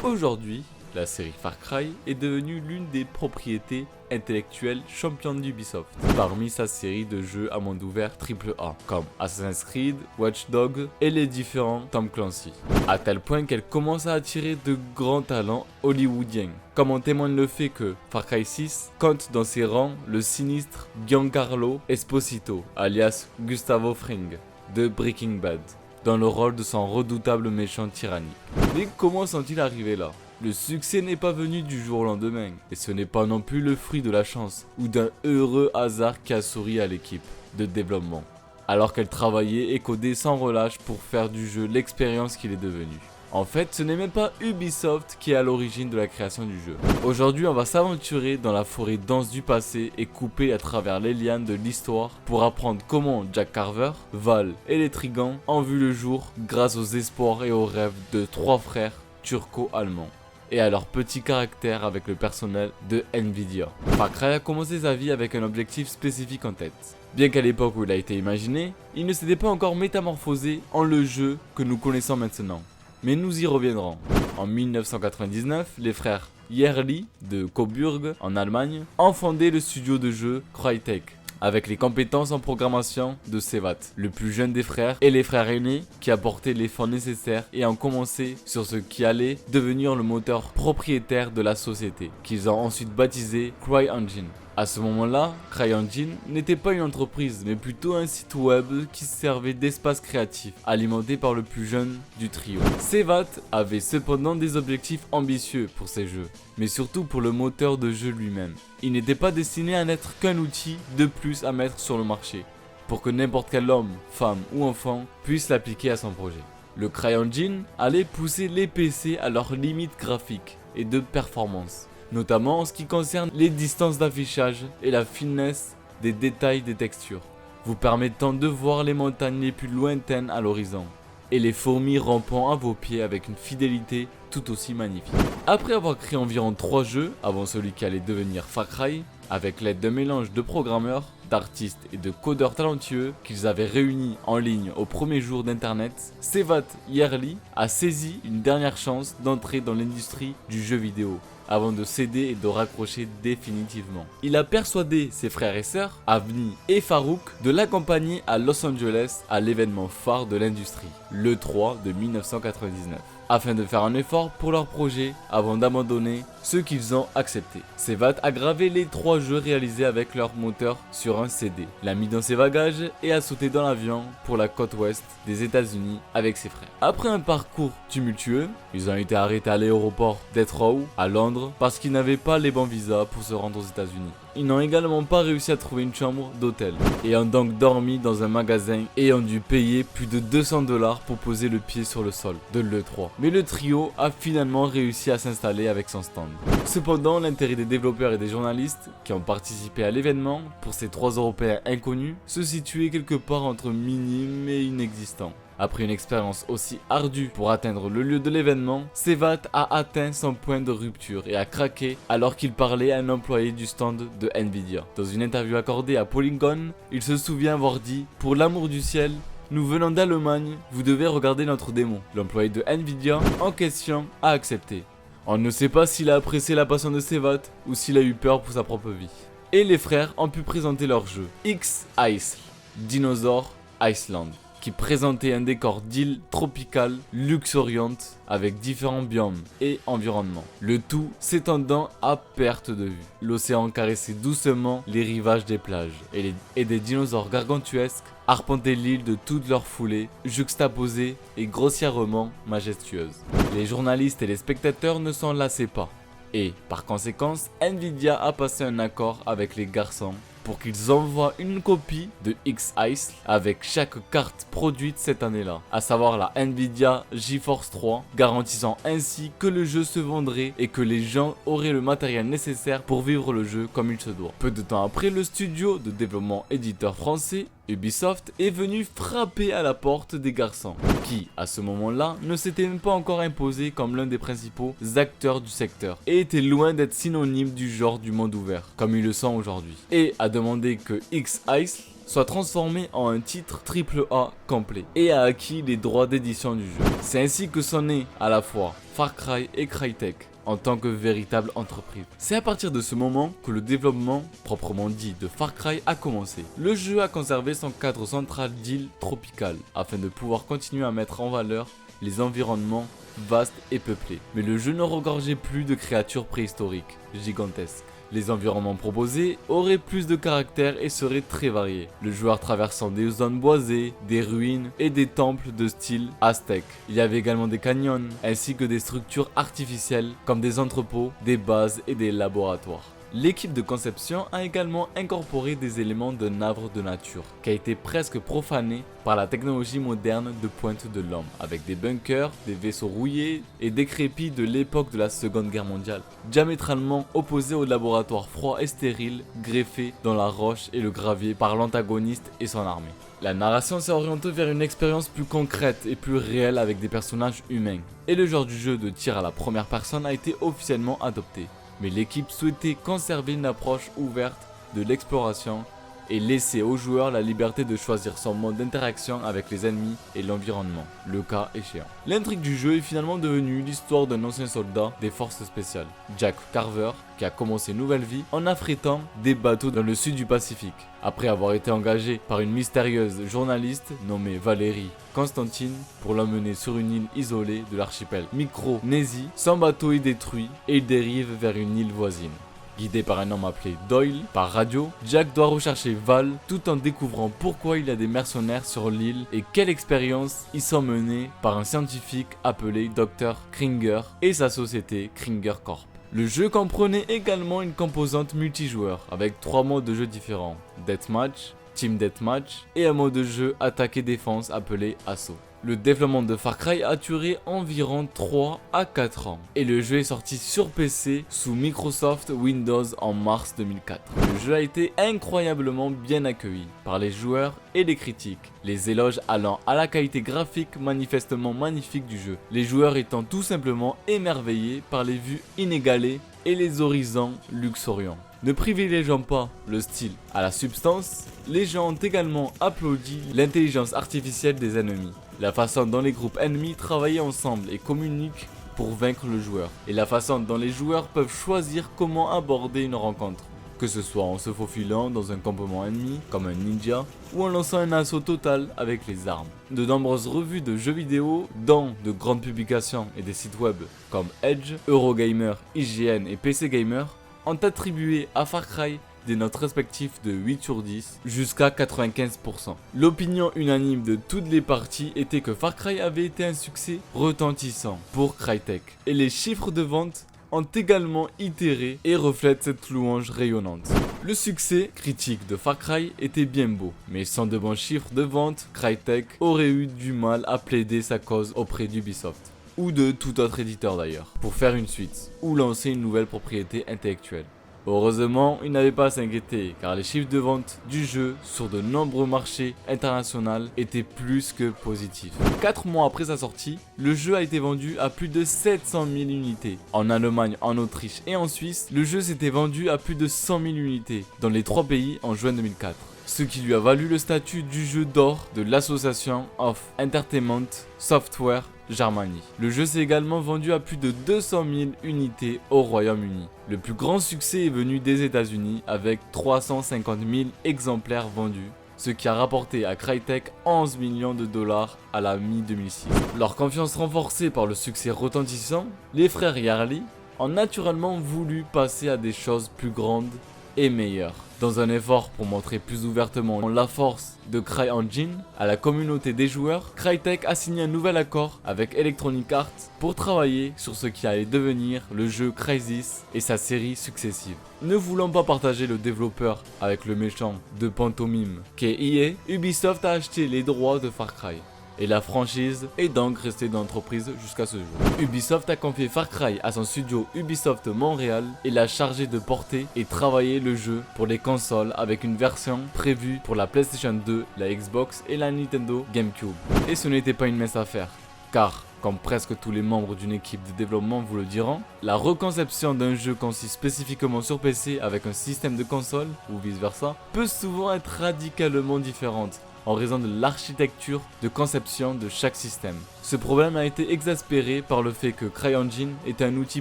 Aujourd'hui, la série Far Cry est devenue l'une des propriétés intellectuelles championnes d'Ubisoft, parmi sa série de jeux à monde ouvert AAA, comme Assassin's Creed, Watch Dogs et les différents Tom Clancy, à tel point qu'elle commence à attirer de grands talents hollywoodiens, comme en témoigne le fait que Far Cry 6 compte dans ses rangs le sinistre Giancarlo Esposito, alias Gustavo Fring, de Breaking Bad, dans le rôle de son redoutable méchant tyrannique. Mais comment sont-ils arrivés là ? Le succès n'est pas venu du jour au lendemain, et ce n'est pas non plus le fruit de la chance ou d'un heureux hasard qui a souri à l'équipe de développement, alors qu'elle travaillait et codait sans relâche pour faire du jeu l'expérience qu'il est devenu. En fait, ce n'est même pas Ubisoft qui est à l'origine de la création du jeu. Aujourd'hui, on va s'aventurer dans la forêt dense du passé et couper à travers les lianes de l'histoire pour apprendre comment Jack Carver, Val et les Trigan ont vu le jour grâce aux espoirs et aux rêves de trois frères turco-allemands et à leur petit caractère avec le personnel de Nvidia. Far Cry a commencé sa vie avec un objectif spécifique en tête. Bien qu'à l'époque où il a été imaginé, il ne s'était pas encore métamorphosé en le jeu que nous connaissons maintenant. Mais nous y reviendrons. En 1999, les frères Yerli de Coburg en Allemagne ont fondé le studio de jeu Crytek, avec les compétences en programmation de Sevat, le plus jeune des frères, et les frères aînés qui apportaient l'effort nécessaire et ont commencé sur ce qui allait devenir le moteur propriétaire de la société, qu'ils ont ensuite baptisé CryEngine. À ce moment-là, CryEngine n'était pas une entreprise, mais plutôt un site web qui servait d'espace créatif, alimenté par le plus jeune du trio. Sevat avait cependant des objectifs ambitieux pour ses jeux, mais surtout pour le moteur de jeu lui-même. Il n'était pas destiné à n'être qu'un outil de plus à mettre sur le marché, pour que n'importe quel homme, femme ou enfant puisse l'appliquer à son projet. Le CryEngine allait pousser les PC à leurs limites graphiques et de performance, notamment en ce qui concerne les distances d'affichage et la finesse des détails des textures, vous permettant de voir les montagnes les plus lointaines à l'horizon et les fourmis rampant à vos pieds avec une fidélité tout aussi magnifique. Après avoir créé environ 3 jeux avant celui qui allait devenir Far Cry, avec l'aide d'un mélange de programmeurs, d'artistes et de codeurs talentueux qu'ils avaient réunis en ligne au premier jour d'internet, Sevat Yerli a saisi une dernière chance d'entrer dans l'industrie du jeu vidéo, avant de céder et de raccrocher définitivement. Il a persuadé ses frères et sœurs, Avni et Farouk, de l'accompagner à Los Angeles à l'événement phare de l'industrie, l'E3 de 1999, afin de faire un effort pour leur projet avant d'abandonner ce qu'ils ont accepté. Sevat a gravé les 3 jeux réalisés avec leur moteur sur un CD, l'a mis dans ses bagages et a sauté dans l'avion pour la côte ouest des États-Unis avec ses frères. Après un parcours tumultueux, ils ont été arrêtés à l'aéroport d'Heathrow à Londres parce qu'ils n'avaient pas les bons visas pour se rendre aux États-Unis. Ils n'ont également pas réussi à trouver une chambre d'hôtel et ont donc dormi dans un magasin et ont dû payer plus de 200$ pour poser le pied sur le sol de l'E3. Mais le trio a finalement réussi à s'installer avec son stand. Cependant, l'intérêt des développeurs et des journalistes qui ont participé à l'événement pour ces 3 Européens inconnus se situait quelque part entre minime et inexistant. Après une expérience aussi ardue pour atteindre le lieu de l'événement, Sevat a atteint son point de rupture et a craqué alors qu'il parlait à un employé du stand de Nvidia. Dans une interview accordée à Polygon, il se souvient avoir dit « Pour l'amour du ciel, nous venons d'Allemagne, vous devez regarder notre démo ». L'employé de Nvidia en question a accepté. On ne sait pas s'il a apprécié la passion de Sevat ou s'il a eu peur pour sa propre vie. Et les frères ont pu présenter leur jeu X-Isle, Dinosaur Iceland, qui présentait un décor d'île tropicale luxuriante avec différents biomes et environnements. Le tout s'étendant à perte de vue. L'océan caressait doucement les rivages des plages et des dinosaures gargantuesques arpentaient l'île de toute leur foulée, juxtaposée et grossièrement majestueuse. Les journalistes et les spectateurs ne s'en lassaient pas. Et, par conséquence, Nvidia a passé un accord avec les garçons pour qu'ils envoient une copie de X-Isle avec chaque carte produite cette année-là, à savoir la Nvidia GeForce 3, garantissant ainsi que le jeu se vendrait et que les gens auraient le matériel nécessaire pour vivre le jeu comme il se doit. Peu de temps après, le studio de développement éditeur français Ubisoft est venu frapper à la porte des garçons, qui, à ce moment-là, ne s'étaient même pas encore imposés comme l'un des principaux acteurs du secteur, et étaient loin d'être synonymes du genre du monde ouvert, comme ils le sont aujourd'hui, et a demandé que X-Isle soit transformé en un titre AAA complet et a acquis les droits d'édition du jeu. C'est ainsi que sont nés à la fois Far Cry et Crytek en tant que véritable entreprise. C'est à partir de ce moment que le développement, proprement dit, de Far Cry a commencé. Le jeu a conservé son cadre central d'île tropicale afin de pouvoir continuer à mettre en valeur les environnements vastes et peuplés. Mais le jeu ne regorgeait plus de créatures préhistoriques, gigantesques. Les environnements proposés auraient plus de caractère et seraient très variés. Le joueur traversant des zones boisées, des ruines et des temples de style aztèque. Il y avait également des canyons ainsi que des structures artificielles comme des entrepôts, des bases et des laboratoires. L'équipe de conception a également incorporé des éléments d'un havre de nature qui a été presque profané par la technologie moderne de pointe de l'homme, avec des bunkers, des vaisseaux rouillés et décrépits de l'époque de la Seconde Guerre mondiale, diamétralement opposés au laboratoire froid et stérile greffé dans la roche et le gravier par l'antagoniste et son armée. La narration s'est orientée vers une expérience plus concrète et plus réelle avec des personnages humains, et le genre du jeu de tir à la première personne a été officiellement adopté. Mais l'équipe souhaitait conserver une approche ouverte de l'exploration et laisser aux joueurs la liberté de choisir son mode d'interaction avec les ennemis et l'environnement, le cas échéant. L'intrigue du jeu est finalement devenue l'histoire d'un ancien soldat des forces spéciales, Jack Carver, qui a commencé une nouvelle vie en affrétant des bateaux dans le sud du Pacifique, après avoir été engagé par une mystérieuse journaliste nommée Valérie Constantine pour l'emmener sur une île isolée de l'archipel Micronésie. Son bateau est détruit et il dérive vers une île voisine. Guidé par un homme appelé Doyle par radio, Jack doit rechercher Val tout en découvrant pourquoi il y a des mercenaires sur l'île et quelle expérience ils sont menés par un scientifique appelé Dr. Kringer et sa société Kringer Corp. Le jeu comprenait également une composante multijoueur avec 3 modes de jeu différents, Deathmatch, Team Deathmatch et un mode de jeu attaque et défense appelé Assaut. Le développement de Far Cry a duré environ 3 à 4 ans et le jeu est sorti sur PC sous Microsoft Windows en mars 2004. Le jeu a été incroyablement bien accueilli par les joueurs et les critiques, les éloges allant à la qualité graphique manifestement magnifique du jeu, les joueurs étant tout simplement émerveillés par les vues inégalées et les horizons luxuriants. Ne privilégiant pas le style à la substance, les gens ont également applaudi l'intelligence artificielle des ennemis, la façon dont les groupes ennemis travaillent ensemble et communiquent pour vaincre le joueur, et la façon dont les joueurs peuvent choisir comment aborder une rencontre, que ce soit en se faufilant dans un campement ennemi comme un ninja ou en lançant un assaut total avec les armes. De nombreuses revues de jeux vidéo, dont de grandes publications et des sites web comme Edge, Eurogamer, IGN et PC Gamer, ont attribué à Far Cry des notes respectives de 8 sur 10 jusqu'à 95%. L'opinion unanime de toutes les parties était que Far Cry avait été un succès retentissant pour Crytek. Et les chiffres de vente ont également itéré et reflètent cette louange rayonnante. Le succès critique de Far Cry était bien beau, mais sans de bons chiffres de vente, Crytek aurait eu du mal à plaider sa cause auprès d'Ubisoft, ou de tout autre éditeur d'ailleurs, pour faire une suite, ou lancer une nouvelle propriété intellectuelle. Heureusement, il n'avait pas à s'inquiéter, car les chiffres de vente du jeu sur de nombreux marchés internationaux étaient plus que positifs. 4 mois après sa sortie, le jeu a été vendu à plus de 700 000 unités. En Allemagne, en Autriche et en Suisse, le jeu s'était vendu à plus de 100 000 unités dans les 3 pays en juin 2004. Ce qui lui a valu le statut du jeu d'or de l'Association of Entertainment Software Germany. Le jeu s'est également vendu à plus de 200 000 unités au Royaume-Uni. Le plus grand succès est venu des États-Unis avec 350 000 exemplaires vendus, ce qui a rapporté à Crytek 11 millions de dollars à la mi-2006. Leur confiance renforcée par le succès retentissant, les frères Yarly ont naturellement voulu passer à des choses plus grandes et meilleures. Dans un effort pour montrer plus ouvertement la force de CryEngine à la communauté des joueurs, Crytek a signé un nouvel accord avec Electronic Arts pour travailler sur ce qui allait devenir le jeu Crysis et sa série successive. Ne voulant pas partager le développeur avec le méchant de pantomime qu'est EA, Ubisoft a acheté les droits de Far Cry. Et la franchise est donc restée dans l'entreprise jusqu'à ce jour. Ubisoft a confié Far Cry à son studio Ubisoft Montréal et l'a chargé de porter et travailler le jeu pour les consoles avec une version prévue pour la PlayStation 2, la Xbox et la Nintendo GameCube. Et ce n'était pas une mince affaire, car comme presque tous les membres d'une équipe de développement vous le diront, la reconception d'un jeu conçu spécifiquement sur PC avec un système de console, ou vice versa, peut souvent être radicalement différente en raison de l'architecture de conception de chaque système. Ce problème a été exaspéré par le fait que CryEngine est un outil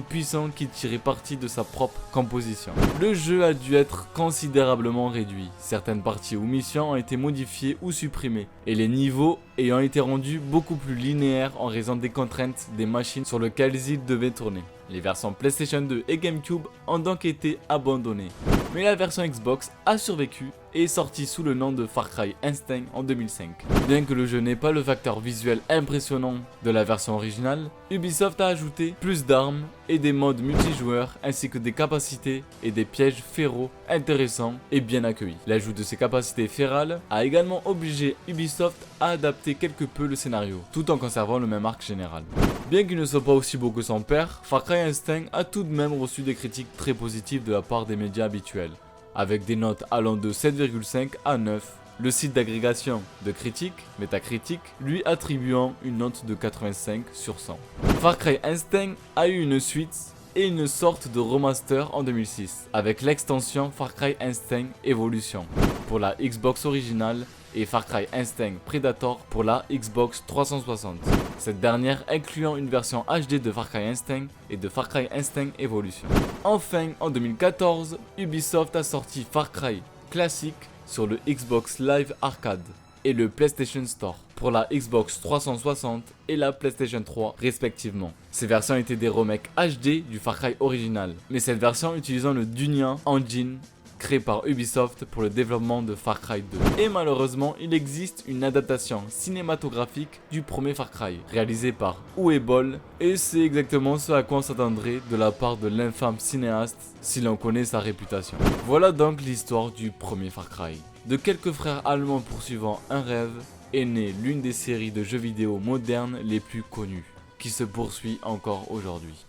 puissant qui tirait parti de sa propre composition. Le jeu a dû être considérablement réduit, certaines parties ou missions ont été modifiées ou supprimées, et les niveaux ayant été rendus beaucoup plus linéaires en raison des contraintes des machines sur lesquelles ils devaient tourner. Les versions PlayStation 2 et GameCube ont donc été abandonnées. Mais la version Xbox a survécu et est sortie sous le nom de Far Cry Instinct en 2005. Bien que le jeu n'ait pas le facteur visuel impressionnant de la version originale, Ubisoft a ajouté plus d'armes et des modes multijoueurs ainsi que des capacités et des pièges féraux intéressants et bien accueillis. L'ajout de ces capacités férales a également obligé Ubisoft à adapter quelque peu le scénario, tout en conservant le même arc général. Bien qu'il ne soit pas aussi beau que son père, Far Cry Instinct a tout de même reçu des critiques très positives de la part des médias habituels, avec des notes allant de 7,5 à 9. Le site d'agrégation de critiques, Metacritic, lui attribuant une note de 85 sur 100. Far Cry Instinct a eu une suite et une sorte de remaster en 2006, avec l'extension Far Cry Instinct Evolution pour la Xbox originale et Far Cry Instinct Predator pour la Xbox 360. Cette dernière incluant une version HD de Far Cry Instinct et de Far Cry Instinct Evolution. Enfin, en 2014, Ubisoft a sorti Far Cry Classic sur le Xbox Live Arcade et le PlayStation Store pour la Xbox 360 et la PlayStation 3 respectivement. Ces versions étaient des remakes HD du Far Cry original, mais cette version utilisant le Dunia Engine créé par Ubisoft pour le développement de Far Cry 2. Et malheureusement, il existe une adaptation cinématographique du premier Far Cry, réalisé par Uwe Boll, et c'est exactement ce à quoi on s'attendrait de la part de l'infâme cinéaste si l'on connaît sa réputation. Voilà donc l'histoire du premier Far Cry. De quelques frères allemands poursuivant un rêve, est née l'une des séries de jeux vidéo modernes les plus connues, qui se poursuit encore aujourd'hui.